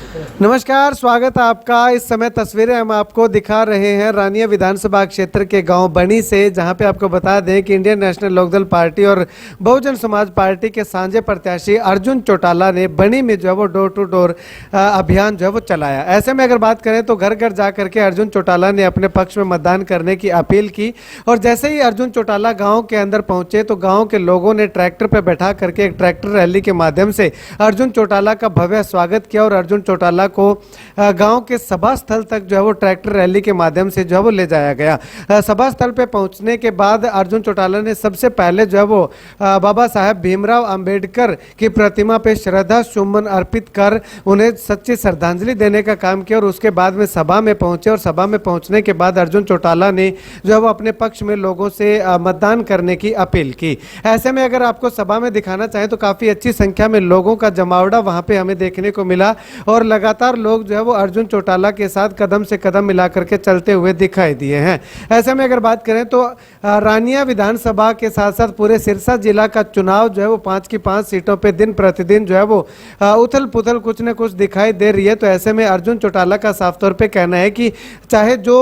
नमस्कार, स्वागत है आपका। इस समय तस्वीरें हम आपको दिखा रहे हैं रानिया विधानसभा क्षेत्र के गांव बनी से, जहां पे आपको बता दें कि इंडियन नेशनल लोकदल पार्टी और बहुजन समाज पार्टी के साझे प्रत्याशी अर्जुन चौटाला ने बनी में जो है वो डोर टू डोर अभियान जो है वो चलाया। ऐसे में अगर बात करें तो घर घर जा करके अर्जुन चौटाला ने अपने पक्ष में मतदान करने की अपील की। और जैसे ही अर्जुन चौटाला गाँव के अंदर पहुंचे तो गाँव के लोगों ने ट्रैक्टर पर बैठा करके एक ट्रैक्टर रैली के माध्यम से अर्जुन चौटाला का भव्य स्वागत किया और अर्जुन चौटाला को गांव के सभा स्थल तक जो है वो ट्रैक्टर रैली के माध्यम से जो है वो ले जाया गया। सभा स्थल पे पहुंचने के बाद अर्जुन चौटाला ने सबसे पहले जो है वो बाबा साहेब भीमराव अंबेडकर की प्रतिमा पे श्रद्धा सुमन अर्पित कर उन्हें सच्ची श्रद्धांजलि देने का काम किया। और उसके बाद में सभा में पहुंचे और सभा में पहुंचने के बाद अर्जुन चौटाला ने जो है वो अपने पक्ष में लोगों से मतदान करने की अपील की। ऐसे में अगर आपको सभा में दिखाना चाहें तो काफ़ी अच्छी संख्या में लोगों का जमावड़ा वहाँ पे हमें देखने को मिला और लगातार लोग जो है वो अर्जुन चौटाला के साथ कदम से कदम मिला करके चलते हुए दिखाई दिए हैं। ऐसे में अगर बात करें तो रानिया विधानसभा के साथ साथ पूरे सिरसा जिला का चुनाव जो है वो 5 की 5 सीटों पे दिन प्रतिदिन जो है वो उथल पुथल कुछ न कुछ दिखाई दे रही है। तो ऐसे में अर्जुन चौटाला का साफ तौर पे कहना है कि चाहे जो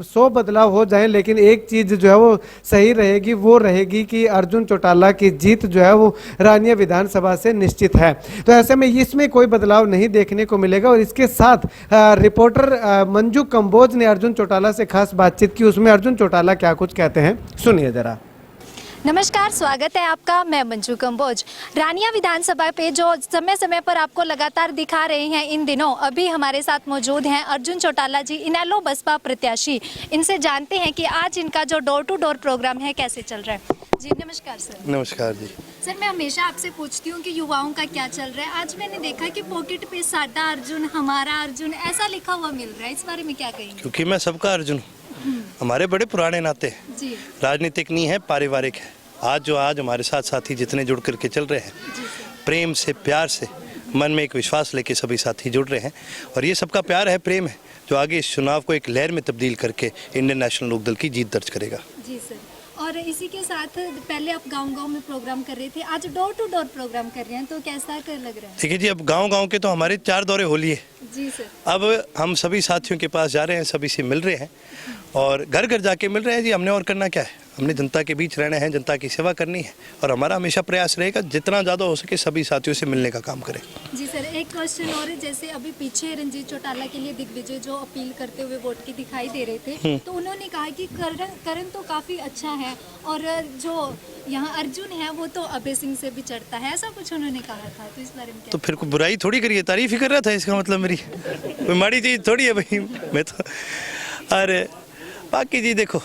100 बदलाव हो जाए लेकिन एक चीज़ जो है वो सही रहेगी, वो रहेगी कि अर्जुन चौटाला की जीत जो है वो रानिया विधानसभा से निश्चित है। तो ऐसे में इसमें कोई बदलाव नहीं देखने को मिलेगा। और इसके साथ रिपोर्टर मंजू कंबोज ने अर्जुन चौटाला से खास बातचीत की। उसमें अर्जुन चौटाला क्या कुछ कहते हैं, सुनिए जरा। नमस्कार, स्वागत है आपका। मैं मंजू कंबोज। रानिया विधानसभा पे जो समय समय पर आपको लगातार दिखा रहे हैं इन दिनों, अभी हमारे साथ मौजूद हैं अर्जुन चौटाला जी, इनेलो बसपा प्रत्याशी। इनसे जानते हैं कि आज इनका जो डोर टू डोर प्रोग्राम है कैसे चल रहा है। जी नमस्कार सर। नमस्कार जी। सर, मैं हमेशा आपसे पूछती हूँ कि युवाओं का क्या चल रहा है। आज मैंने देखा कि पॉकेट पे सादा अर्जुन, हमारा अर्जुन ऐसा लिखा हुआ मिल रहा है, इस बारे में क्या कहेंगे? क्योंकि मैं सबका अर्जुन हूँ। हमारे बड़े पुराने नाते जी। राजनीतिक नहीं है, पारिवारिक है। आज हमारे साथ साथी जितने जुड़ करके चल रहे हैं, प्रेम से प्यार से मन में एक विश्वास लेके सभी साथी जुड़ रहे हैं। और ये सबका प्यार है, प्रेम है, जो आगे इस चुनाव को एक लहर में तब्दील करके इंडियन नेशनल लोकदल की जीत दर्ज करेगा। जी सर। और इसी के साथ पहले आप गांव-गांव में प्रोग्राम कर रहे थे, आज डोर टू डोर प्रोग्राम कर रहे हैं, तो कैसा लग रहा है? देखिए जी, अब गांव-गांव के तो हमारे 4 दौरे हो लिए। जी सर। अब हम सभी साथियों के पास जा रहे हैं, सभी से मिल रहे हैं और घर घर जाके मिल रहे हैं। जी, हमने और करना क्या है, हमने जनता के बीच रहना है, जनता की सेवा करनी है और हमारा हमेशा प्रयास रहेगा जितना ज़्यादा हो सके सभी साथियों से मिलने का काम करें। जी सर, एक क्वेश्चन और है, जैसे अभी पीछे रंजीत चौटाला के लिए दिग्विजय जो अपील करते हुए वोट की दिखाई दे रहे थे, तो उन्होंने कहा कि करण तो काफ़ी अच्छा है और जो यहाँ अर्जुन है वो तो अभय सिंह से भी चढ़ता है, ऐसा कुछ उन्होंने कहा था। तो इस बारे में क्या? तो फिर कोई बुराई थोड़ी करिए, तारीफ ही कर रहा था, इसका मतलब मेरी कोई माड़ी चीज़ थोड़ी है भाई। मैं तो अरे बाकी जी देखो,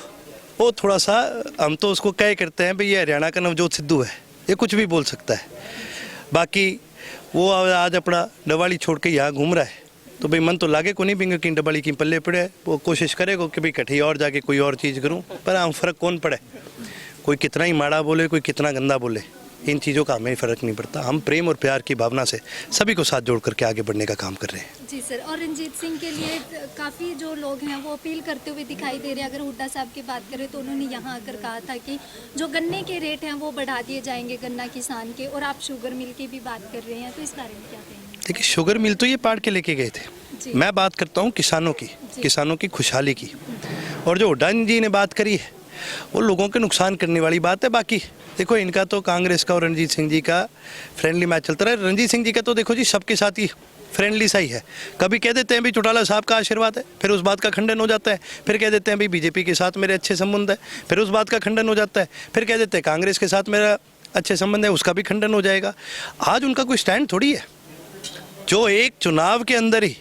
वो थोड़ा सा हम तो उसको क्या करते हैं भाई, ये हरियाणा का नवजोत सिद्धू है, ये कुछ भी बोल सकता है। बाकी वो आज अपना डबाली छोड़ के यहाँ घूम रहा है, तो भाई मन तो लागे को नहीं बिंगे कि डबाली की पल्ले पड़े है। वो कोशिश करेगा कि भाई कठी और जाके कोई और चीज़ करूँ, पर हम फ़र्क कौन पड़े, कोई कितना ही माड़ा बोले, कोई कितना गंदा बोले, इन चीज़ों का हमें फ़र्क नहीं पड़ता। हम प्रेम और प्यार की भावना से सभी को साथ जोड़ करके आगे बढ़ने का काम कर रहे हैं। जी सर। और रंजीत सिंह के लिए काफ़ी जो लोग हैं वो अपील करते हुए दिखाई दे रहे हैं। अगर हुड्डा साहब की बात करें तो उन्होंने यहाँ आकर कहा था कि जो गन्ने के रेट हैं वो बढ़ा दिए जाएंगे गन्ना किसान के, और आप शुगर मिल की भी बात कर रहे हैं, तो इस बारे में क्या कहेंगे? देखिए, शुगर मिल तो ये पाड़ के लेके गए थे, मैं बात करता हूँ किसानों की, किसानों की खुशहाली की। और जो हुड्डा जी ने बात करी है वो लोगों के नुकसान करने वाली बात है। बाकी देखो, इनका तो कांग्रेस का और रणजीत सिंह जी का फ्रेंडली मैच चलता रहा है। रणजीत सिंह जी का तो देखो जी सबके साथ ही फ्रेंडली सा ही है। कभी कह देते हैं भी चौटाला साहब का आशीर्वाद है, फिर उस बात का खंडन हो जाता है। फिर कह देते हैं भी बीजेपी के साथ मेरे अच्छे संबंध है, फिर उस बात का खंडन हो जाता है। फिर कह देते हैं कांग्रेस के साथ मेरा अच्छे संबंध है, उसका भी खंडन हो जाएगा। आज उनका कोई स्टैंड थोड़ी है, जो एक चुनाव के अंदर ही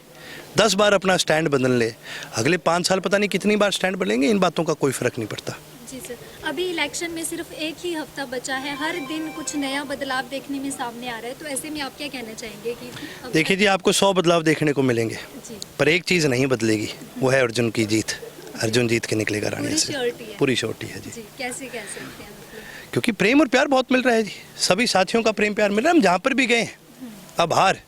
10 बार अपना स्टैंड बदल ले, अगले 5 साल पता नहीं कितनी बार स्टैंड बदलेंगे, इन बातों का कोई फ़र्क नहीं पड़ता। जी सर। अभी इलेक्शन में सिर्फ एक ही हफ्ता बचा है, हर दिन कुछ नया बदलाव देखने में सामने आ रहा है, तो ऐसे में आप क्या कहना चाहेंगे कि देखिए जी, आपको 100 बदलाव देखने को मिलेंगे, पर एक चीज़ नहीं बदलेगी, वो है अर्जुन की जीत। अर्जुन जीत के निकलेगा रानिया से, पूरी श्योरिटी है जी। कैसे कह सकते हैं? क्योंकि प्रेम और प्यार बहुत मिल रहा है जी, सभी साथियों का प्रेम प्यार मिल रहा है। हम जहाँ पर भी गए हैं, आभार,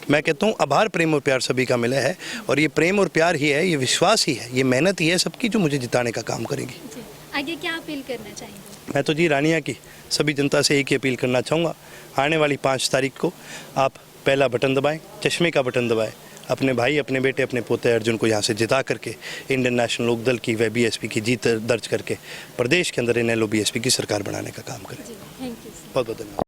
मैं कहता हूँ आभार, प्रेम और प्यार सभी का मिला है। और ये प्रेम और प्यार ही है, ये विश्वास ही है, ये मेहनत ही है सबकी, जो मुझे जिताने का काम करेगी। आगे क्या अपील करना चाहेंगे? मैं तो जी रानिया की सभी जनता से एक ही अपील करना चाहूँगा, आने वाली 5 तारीख को आप पहला बटन दबाएं, चश्मे का बटन दबाएं, अपने भाई, अपने बेटे, अपने पोते अर्जुन को यहाँ से जिता करके इंडियन नेशनल लोकदल की व बीएसपी की जीत दर्ज करके प्रदेश के अंदर इनेलो बीएसपी की सरकार बनाने का काम करें। Thank you. बहुत बहुत धन्यवाद।